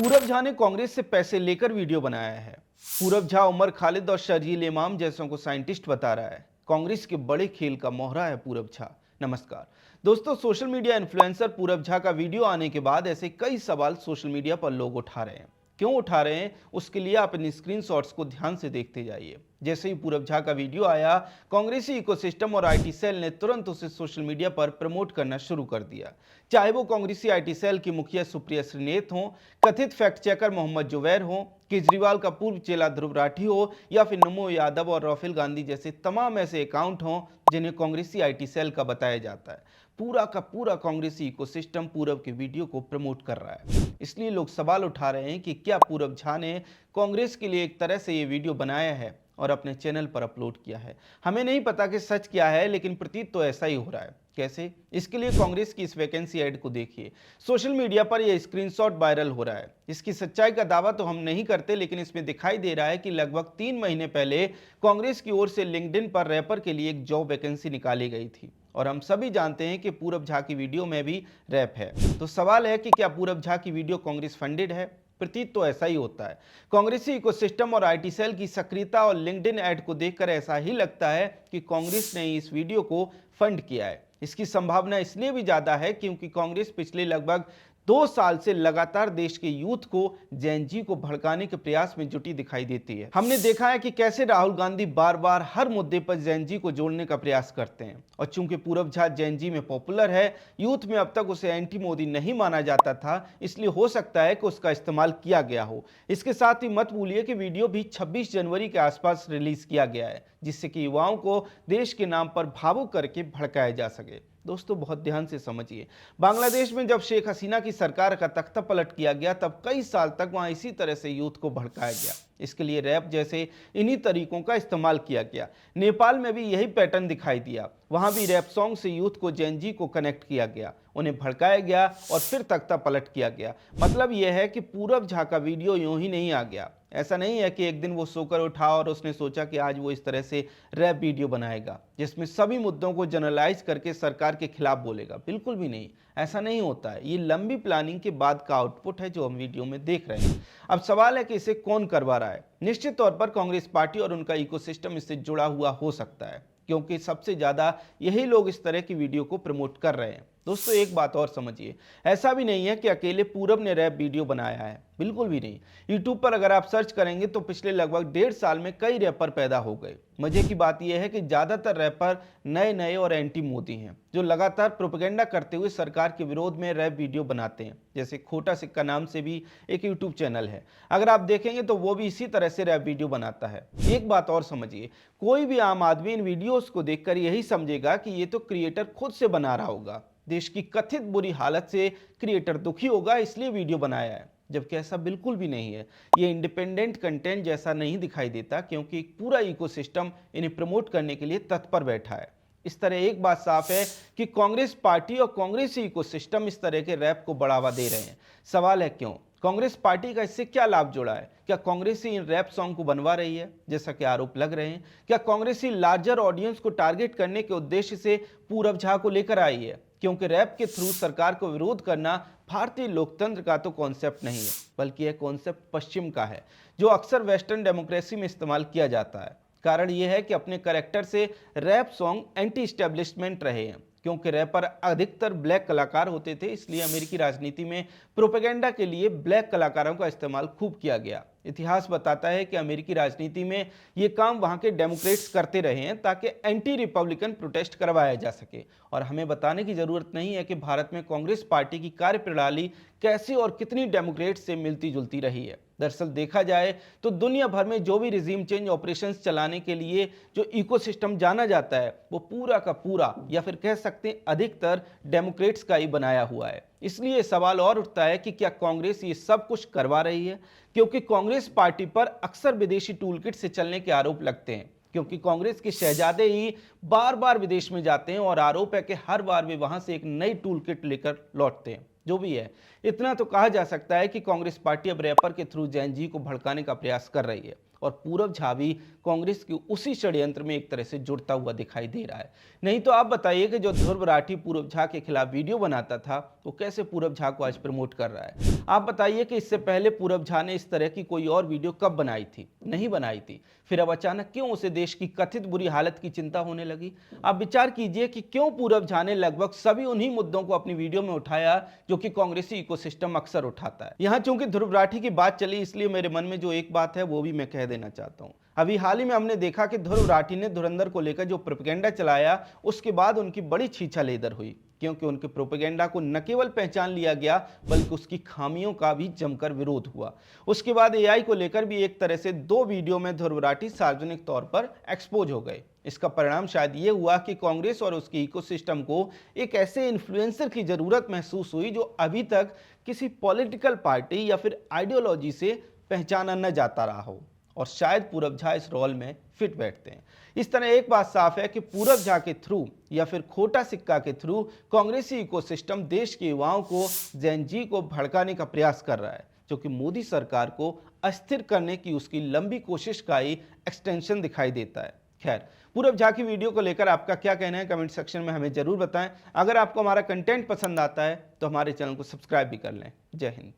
पूरब झा ने कांग्रेस से पैसे लेकर वीडियो बनाया है। पूरब झा उमर खालिद और शर्जील इमाम जैसों को साइंटिस्ट बता रहा है। कांग्रेस के बड़े खेल का मोहरा है पूरब झा। नमस्कार दोस्तों, सोशल मीडिया इन्फ्लुएंसर पूरब झा का वीडियो आने के बाद ऐसे कई सवाल सोशल मीडिया पर लोग उठा रहे हैं। क्यों उठा रहे हैं, उसके लिए आप इन स्क्रीनशॉट्स को ध्यान से देखते जाइए। जैसे ही पूरब झा का वीडियो आया, कांग्रेसी इकोसिस्टम और आईटी सेल ने तुरंत उसे सोशल मीडिया पर प्रमोट करना शुरू कर दिया। चाहे वो कांग्रेसी आईटी सेल की मुखिया सुप्रिया श्रीनेत हो, कथित फैक्ट चेकर मोहम्मद जुबैर हो, केजरीवाल का पूर्व चेला ध्रुव राठी हो, या फिर नमो यादव और राहुल गांधी जैसे तमाम ऐसे अकाउंट हों जिन्हें कांग्रेसी आईटी सेल का बताया जाता है। पूरा का पूरा कांग्रेसी इकोसिस्टम पूरब के वीडियो को प्रमोट कर रहा है। इसलिए लोग सवाल उठा रहे हैं कि क्या पूरब झा ने कांग्रेस के लिए एक तरह से ये वीडियो बनाया है और अपने चैनल पर अपलोड किया है। हमें नहीं पता कि सच क्या है, लेकिन प्रतीत तो ऐसा ही हो रहा है। कैसे? इसके लिए कांग्रेस की इस वैकेंसी ऐड को देखिए। सोशल मीडिया पर यह स्क्रीनशॉट वायरल हो रहा है। इसकी सच्चाई का दावा तो हम नहीं करते, लेकिन इसमें दिखाई दे रहा है कि लगभग 3 महीने पहले कांग्रेस की ओर से लिंक्डइन पर रैपर के लिए एक जॉब वैकेंसी निकाली गई थी और हम सभी जानते हैं कि पूरब झा की वीडियो में भी रैप है। तो सवाल है कि क्या पूरब झा की वीडियो कांग्रेस फंडेड है? प्रतीत तो ऐसा ही होता है। कांग्रेसी इकोसिस्टम और आईटी सेल की सक्रियता और लिंक्डइन ऐड को देखकर ऐसा ही लगता है कि कांग्रेस ने इस वीडियो को फंड किया है। इसकी संभावना इसलिए भी ज्यादा है क्योंकि कांग्रेस पिछले लगभग 2 साल से लगातार देश के यूथ को जैन जी को भड़काने के प्रयास में जुटी दिखाई देती है। हमने देखा है कि कैसे राहुल गांधी बार बार हर मुद्दे पर जैन जी को जोड़ने का प्रयास करते हैं और चूंकि पूरब झा जैन जी में पॉपुलर है, यूथ में अब तक उसे एंटी मोदी नहीं माना जाता था, इसलिए हो सकता है कि उसका इस्तेमाल किया गया हो। इसके साथ ही मत भूलिए कि वीडियो भी 26 जनवरी के आसपास रिलीज किया गया है, जिससे कि युवाओं को देश के नाम पर भावुक करके भड़काया जा सके। दोस्तों, बहुत ध्यान से समझिए। बांग्लादेश में जब शेख हसीना की सरकार का तख्ता पलट किया गया, तब कई साल तक वहां इसी तरह से यूथ को भड़काया गया। इसके लिए रैप जैसे इन्हीं तरीकों का इस्तेमाल किया गया। नेपाल में भी यही पैटर्न दिखाई दिया। वहां भी रैप सॉन्ग से यूथ को जैन जी को कनेक्ट किया गया, उन्हें भड़काया गया और फिर तख्ता पलट किया गया। मतलब यह है कि पूरब झा का वीडियो यूं ही नहीं आ गया। ऐसा नहीं है कि एक दिन वो सोकर उठा और उसने सोचा कि आज वो इस तरह से रैप वीडियो बनाएगा जिसमें सभी मुद्दों को जनरलाइज करके सरकार के खिलाफ बोलेगा। बिल्कुल भी नहीं, ऐसा नहीं होता है। ये लंबी प्लानिंग के बाद का आउटपुट है जो हम वीडियो में देख रहे हैं। अब सवाल है कि इसे कौन करवा रहा है। निश्चित तौर पर कांग्रेस पार्टी और उनका इकोसिस्टम इससे जुड़ा हुआ हो सकता है, क्योंकि सबसे ज्यादा यही लोग इस तरह की वीडियो को प्रमोट कर रहे हैं। दोस्तों, एक बात और समझिए, ऐसा भी नहीं है कि अकेले पूरब ने रैप वीडियो बनाया है, बिल्कुल भी नहीं। यूट्यूब पर अगर आप सर्च करेंगे तो पिछले लगभग 1.5 साल में कई रैपर पैदा हो गए। मजे की बात यह है कि ज्यादातर रैपर नए नए और एंटी मोदी हैं, जो लगातार प्रोपेगेंडा करते हुए सरकार के विरोध में रैप वीडियो बनाते हैं। जैसे खोटा सिक्का नाम से भी एक यूट्यूब चैनल है, अगर आप देखेंगे तो वो भी इसी तरह से रैप वीडियो बनाता है। एक बात और समझिए, कोई भी आम आदमी इन वीडियोस को देखकर यही समझेगा कि ये तो क्रिएटर खुद से बना रहा होगा। देश की कथित बुरी हालत से क्रिएटर दुखी होगा, इसलिए वीडियो बनाया है, जबकि ऐसा बिल्कुल भी नहीं है। ये इंडिपेंडेंट कंटेंट जैसा नहीं दिखाई देता, क्योंकि एक पूरा इकोसिस्टम इन्हें प्रमोट करने के लिए तत्पर बैठा है। इस तरह एक बात साफ है कि कांग्रेस पार्टी और कांग्रेसी इकोसिस्टम इस तरह के रैप को बढ़ावा दे रहे हैं। सवाल है क्यों? कांग्रेस पार्टी का इससे क्या लाभ जुड़ा है? क्या कांग्रेसी इन रैप सॉन्ग को बनवा रही है, जैसा कि आरोप लग रहे हैं? क्या कांग्रेसी लार्जर ऑडियंस को टारगेट करने के उद्देश्य से पूरब झा को लेकर आई है? क्योंकि रैप के थ्रू सरकार को विरोध करना भारतीय लोकतंत्र का तो कॉन्सेप्ट नहीं है, बल्कि यह कॉन्सेप्ट पश्चिम का है, जो अक्सर वेस्टर्न डेमोक्रेसी में इस्तेमाल किया जाता है। कारण यह है कि अपने कैरेक्टर से रैप सॉन्ग एंटी एस्टेब्लिशमेंट रहे हैं। क्योंकि रैपर अधिकतर ब्लैक कलाकार होते थे, इसलिए अमेरिकी राजनीति में प्रोपेगेंडा के लिए ब्लैक कलाकारों का इस्तेमाल खूब किया गया। इतिहास बताता है कि अमेरिकी राजनीति में ये काम वहां के डेमोक्रेट्स करते रहे हैं ताकि एंटी रिपब्लिकन प्रोटेस्ट करवाया जा सके। और हमें बताने की जरूरत नहीं है कि भारत में कांग्रेस पार्टी की कार्यप्रणाली कैसी और कितनी डेमोक्रेट्स से मिलती जुलती रही है। दरअसल देखा जाए तो दुनिया भर में जो भी रिजीम चेंज ऑपरेशंस चलाने के लिए जो इकोसिस्टम जाना जाता है, वो पूरा का पूरा, या फिर कह सकते हैं अधिकतर, डेमोक्रेट्स का ही बनाया हुआ है। इसलिए सवाल और उठता है कि क्या कांग्रेस ये सब कुछ करवा रही है? क्योंकि कांग्रेस पार्टी पर अक्सर विदेशी टूलकिट से चलने के आरोप लगते हैं, क्योंकि कांग्रेस के शहजादे ही बार बार विदेश में जाते हैं और आरोप है कि हर बार वे वहां से एक नई टूलकिट लेकर लौटते हैं। जो भी है, इतना तो कहा जा सकता है कि कांग्रेस पार्टी अब रैपर के थ्रू जैन जी को भड़काने का प्रयास कर रही है और पूरब झा भी कांग्रेस के उसी षड्यंत्र में एक तरह से जुड़ता हुआ दिखाई दे रहा है। नहीं तो आप बताइए कि जो ध्रुव राठी पूरब झा के खिलाफ वीडियो बनाता था वो कैसे पूरब झा को आज प्रमोट कर रहा है। आप बताइए कि इससे पहले पूरब झा ने इस तरह की कोई और वीडियो कब बनाई थी? नहीं बनाई थी। फिर अब अचानक क्यों उसे देश की कथित बुरी हालत की चिंता होने लगी? आप विचार कीजिए कि क्यों पूरब झा ने लगभग सभी उन्हीं मुद्दों को अपनी वीडियो में उठाया जो कि कांग्रेसी इकोसिस्टम अक्सर उठाता है। यहाँ चूंकि ध्रुव राठी की बात चली इसलिए मेरे मन में जो एक बात है वो भी मैं कह देना चाहता हूँ। अभी हाल ही में हमने देखा कि ध्रुव राठी ने धुरंधर को लेकर जो प्रोपेगेंडा चलाया उसके बाद उनकी बड़ी छीछालेदर हुई, क्योंकि उनके प्रोपेगेंडा को न केवल पहचान लिया गया बल्कि उसकी खामियों का भी जमकर विरोध हुआ। उसके बाद एआई को लेकर भी एक तरह से 2 वीडियो में ध्रुव राठी सार्वजनिक तौर पर एक्सपोज हो गए। इसका परिणाम शायद ये हुआ कि कांग्रेस और उसके इकोसिस्टम को एक ऐसे इन्फ्लुएंसर की जरूरत महसूस हुई जो अभी तक किसी पॉलिटिकल पार्टी या फिर आइडियोलॉजी से पहचाना न जाता रहा हो, और शायद पूरब झा इस रोल में फिट बैठते हैं। इस तरह एक बात साफ है कि पूरब झा के थ्रू या फिर खोटा सिक्का के थ्रू कांग्रेसी इकोसिस्टम देश के युवाओं को, जेन जी को भड़काने का प्रयास कर रहा है, जो कि मोदी सरकार को अस्थिर करने की उसकी लंबी कोशिश का ही एक्सटेंशन दिखाई देता है। खैर, पूरब झा की वीडियो को लेकर आपका क्या कहना है कमेंट सेक्शन में हमें जरूर बताएं। अगर आपको हमारा कंटेंट पसंद आता है तो हमारे चैनल को सब्सक्राइब भी कर लें। जय हिंद।